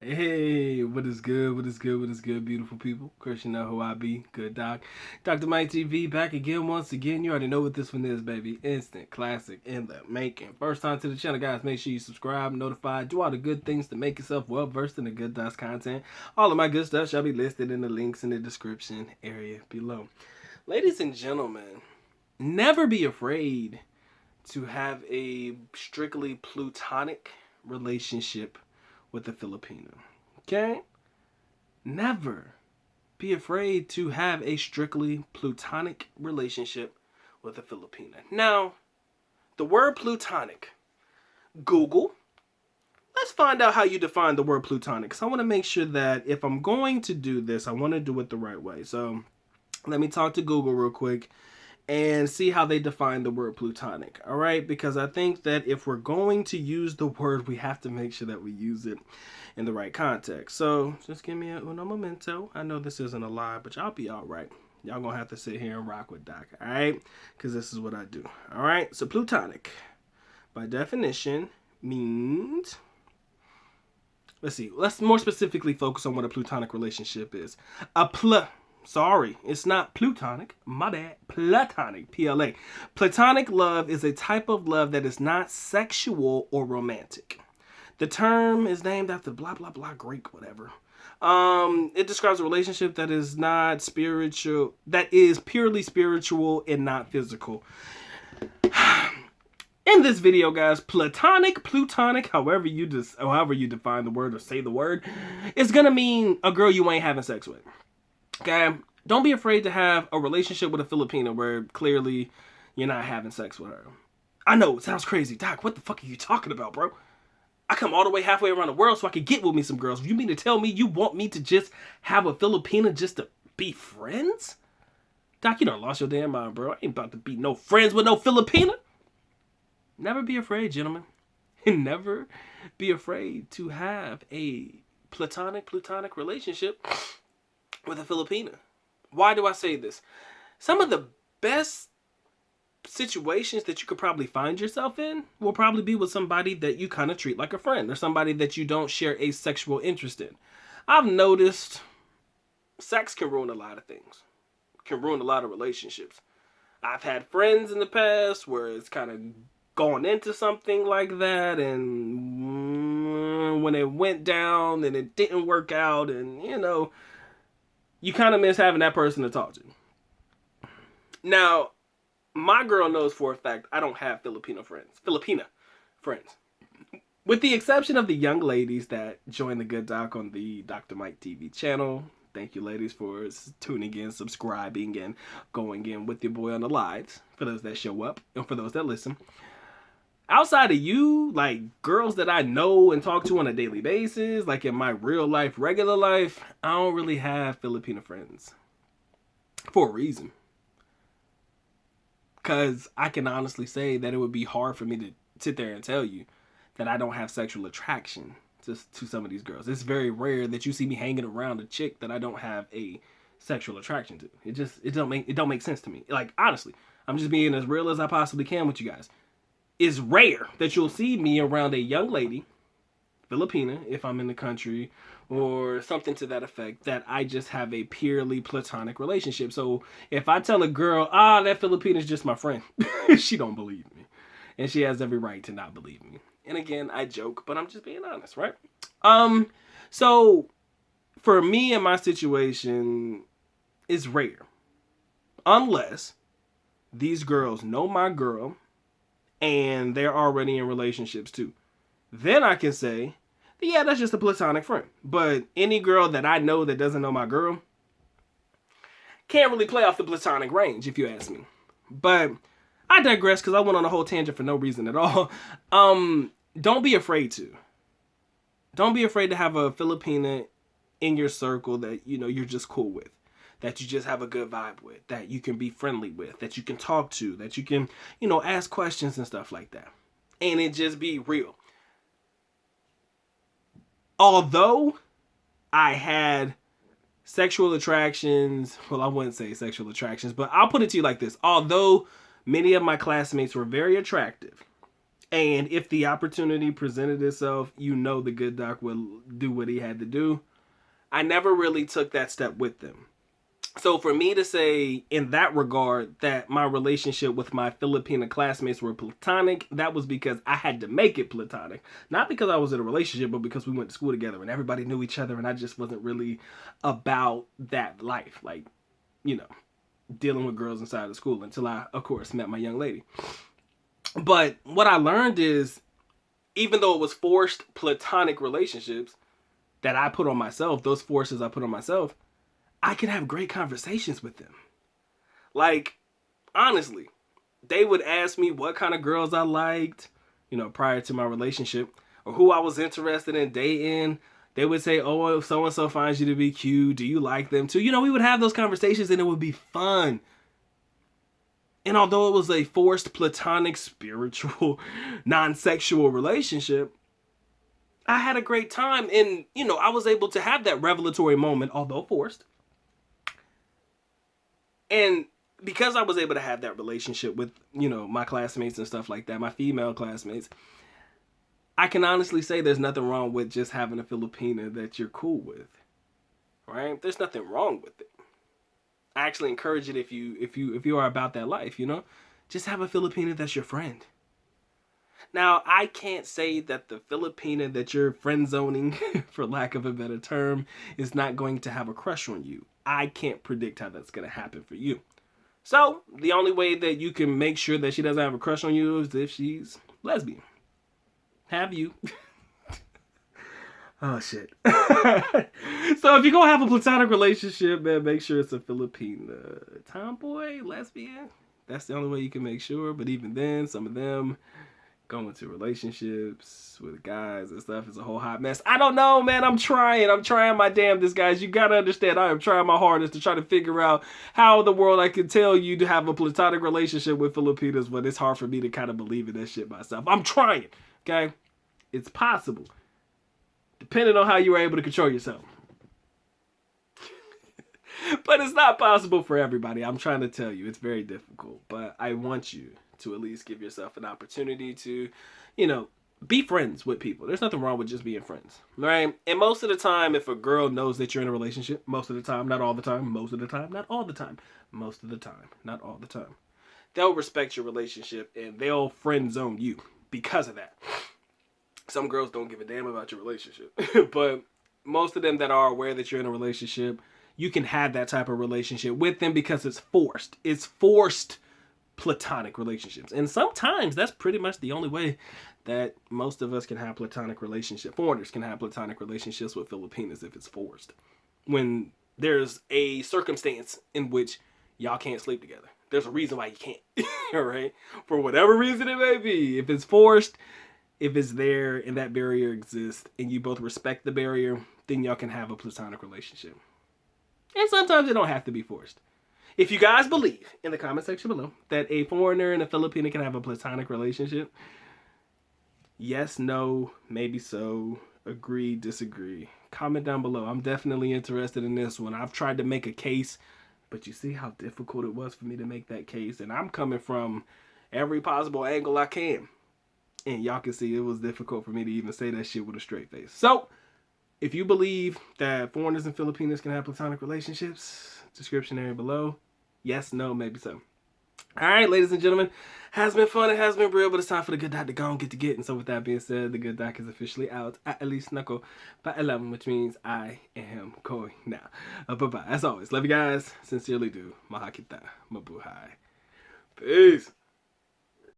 Hey, what is good? What is good? What is good, beautiful people? Of course, you know who I be. Good doc. Dr. Mike TV back again once again. You already know what this one is, baby. Instant classic in the making. First time to the channel, guys. Make sure you subscribe, notify, do all the good things to make yourself well versed in the good docs content. All of my good stuff shall be listed in the links in the description area below. Ladies and gentlemen, never be afraid to have a strictly platonic relationship with a Filipino. Okay? Never be afraid to have a strictly platonic relationship with a Filipina. Now, the word platonic, Google. Let's find out how you define the word platonic. Because I want to make sure that if I'm going to do this, I want to do it the right way. So let me talk to Google real quick and see how they define the word platonic. All right, because I think that if we're going to use the word, we have to make sure that we use it in the right context. So just give me a uno momento. I know this isn't a lie, but y'all be all right. Y'all gonna have to sit here and rock with Doc, all right? Because this is what I do. All right, so platonic by definition means, let's see, let's more specifically focus on what a platonic relationship is. Sorry, it's not plutonic. My bad. Platonic. PLA. Platonic love is a type of love that is not sexual or romantic. The term is named after blah blah blah Greek whatever. It describes a relationship that is not spiritual, that is purely spiritual and not physical. In this video, guys, platonic, however you define the word or say the word, it's gonna mean a girl you ain't having sex with. Okay, don't be afraid to have a relationship with a Filipina where clearly you're not having sex with her. I know, it sounds crazy. Doc, what the fuck are you talking about, bro? I come all the way halfway around the world so I can get with me some girls. You mean to tell me you want me to just have a Filipina just to be friends? Doc, you done lost your damn mind, bro. I ain't about to be no friends with no Filipina. Never be afraid, gentlemen. Never be afraid to have a platonic relationship with a Filipina. Why do I say this? Some of the best situations that you could probably find yourself in will probably be with somebody that you kind of treat like a friend or somebody that you don't share a sexual interest in. I've noticed sex can ruin a lot of things, can ruin a lot of relationships. I've had friends in the past where it's kind of gone into something like that, and when it went down and it didn't work out, and you kind of miss having that person to talk to. Now, my girl knows for a fact I don't have Filipina friends. With the exception of the young ladies that join the Good Doc on the Dr. Mike TV channel. Thank you, ladies, for tuning in, subscribing, and going in with your boy on the lives. For those that show up and for those that listen. Outside of you, like girls that I know and talk to on a daily basis, like in my real life, regular life, I don't really have Filipino friends. For a reason. Because I can honestly say that it would be hard for me to sit there and tell you that I don't have sexual attraction to some of these girls. It's very rare that you see me hanging around a chick that I don't have a sexual attraction to. It don't make sense to me. Like, honestly, I'm just being as real as I possibly can with you guys. It's rare that you'll see me around a young lady, Filipina, if I'm in the country, or something to that effect, that I just have a purely platonic relationship. So if I tell a girl, that Filipina's just my friend, she don't believe me. And she has every right to not believe me. And again, I joke, but I'm just being honest, right? So for me and my situation, it's rare. Unless these girls know my girl, and they're already in relationships too. Then I can say, yeah, that's just a platonic friend. But any girl that I know that doesn't know my girl can't really play off the platonic range, if you ask me. But I digress because I went on a whole tangent for no reason at all. Don't be afraid to. Don't be afraid to have a Filipina in your circle that you're just cool with, that you just have a good vibe with, that you can be friendly with, that you can talk to, that you can, ask questions and stuff like that. And it just be real. Although I had sexual attractions, well, I wouldn't say sexual attractions, but I'll put it to you like this. Although many of my classmates were very attractive, And if the opportunity presented itself, you know the good doc will do what he had to do. I never really took that step with them. So for me to say in that regard that my relationship with my Filipina classmates were platonic, that was because I had to make it platonic. Not because I was in a relationship, but because we went to school together and everybody knew each other and I just wasn't really about that life. Like, you know, dealing with girls inside of school until I, of course, met my young lady. But what I learned is, even though it was forced platonic relationships that I put on myself, those forces I put on myself, I could have great conversations with them. Like, honestly, they would ask me what kind of girls I liked, you know, prior to my relationship, or who I was interested in dating. They would say, oh, if so-and-so finds you to be cute, do you like them too? You know, we would have those conversations and it would be fun. And although it was a forced, platonic, spiritual, non-sexual relationship, I had a great time. And, you know, I was able to have that revelatory moment, although forced. And because I was able to have that relationship with, you know, my classmates and stuff like that, my female classmates, I can honestly say there's nothing wrong with just having a Filipina that you're cool with, right? There's nothing wrong with it. I actually encourage it if you are about that life, you know? Just have a Filipina that's your friend. Now, I can't say that the Filipina that you're friend zoning, for lack of a better term, is not going to have a crush on you. I can't predict how that's going to happen for you. So, the only way that you can make sure that she doesn't have a crush on you is if she's lesbian. Have you? Oh, shit. So, if you're going to have a platonic relationship, man, make sure it's a Filipina. Tomboy, lesbian, that's the only way you can make sure. But even then, some of them going to relationships with guys and stuff is a whole hot mess. I don't know, man. I'm trying my damnedest, guys. You gotta understand, I am trying my hardest to try to figure out how in the world I can tell you to have a platonic relationship with Filipinas, but it's hard for me to kind of believe in that shit myself. I'm trying, okay? It's possible, depending on how you were able to control yourself. But it's not possible for everybody. I'm trying to tell you, it's very difficult. But I want you to at least give yourself an opportunity to, you know, be friends with people. There's nothing wrong with just being friends, right? And most of the time, if a girl knows that you're in a relationship, most of the time, not all the time, most of the time, not all the time, most of the time, not all the time, they'll respect your relationship and they'll friend zone you because of that. Some girls don't give a damn about your relationship, but most of them that are aware that you're in a relationship, you can have that type of relationship with them because it's forced. It's forced platonic relationships. And sometimes that's pretty much the only way that most of us can have platonic relationships. Foreigners can have platonic relationships with Filipinas if it's forced. When there's a circumstance in which y'all can't sleep together. There's a reason why you can't. All right? For whatever reason it may be. If it's forced, if it's there and that barrier exists and you both respect the barrier, then y'all can have a platonic relationship. And sometimes it don't have to be forced. If you guys believe in the comment section below that a foreigner and a Filipina can have a platonic relationship, yes, no, maybe so, agree, disagree, comment down below. I'm definitely interested in this one. I've tried to make a case, but you see how difficult it was for me to make that case. And I'm coming from every possible angle I can. And y'all can see it was difficult for me to even say that shit with a straight face. So, if you believe that foreigners and Filipinas can have platonic relationships, description area below. Yes, no, maybe so. All right, ladies and gentlemen, has been fun, it has been real, but it's time for the good doc to go and get to get. And so with that being said, the good doc is officially out. At least knuckle by 11, which means I am going now. Bye-bye. As always, love you guys. Sincerely do. Mahakita. Mabuhay. Peace.